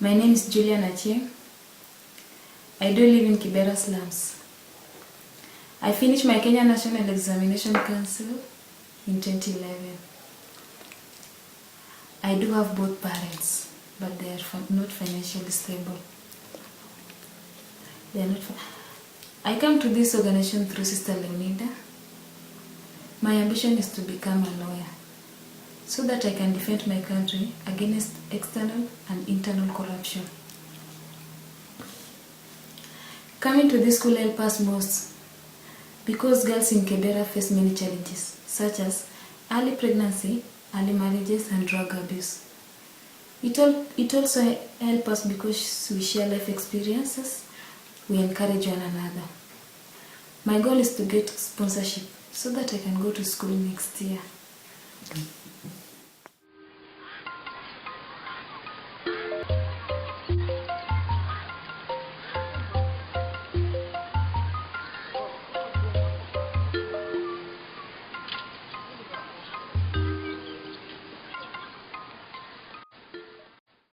My name is Julia Achieng. I do live in Kibera slums. I finished my Kenya National Examination Council in 2011. I do have both parents, but they are not financially stable. They are not. I come to this organization through Sister Leonida. My ambition is to become a lawyer, so that I can defend my country against external and internal corruption. Coming to this school helps us most because girls in Kibera face many challenges such as early pregnancy, early marriages and drug abuse. It also helps us because we share life experiences, we encourage one another. My goal is to get sponsorship so that I can go to school next year.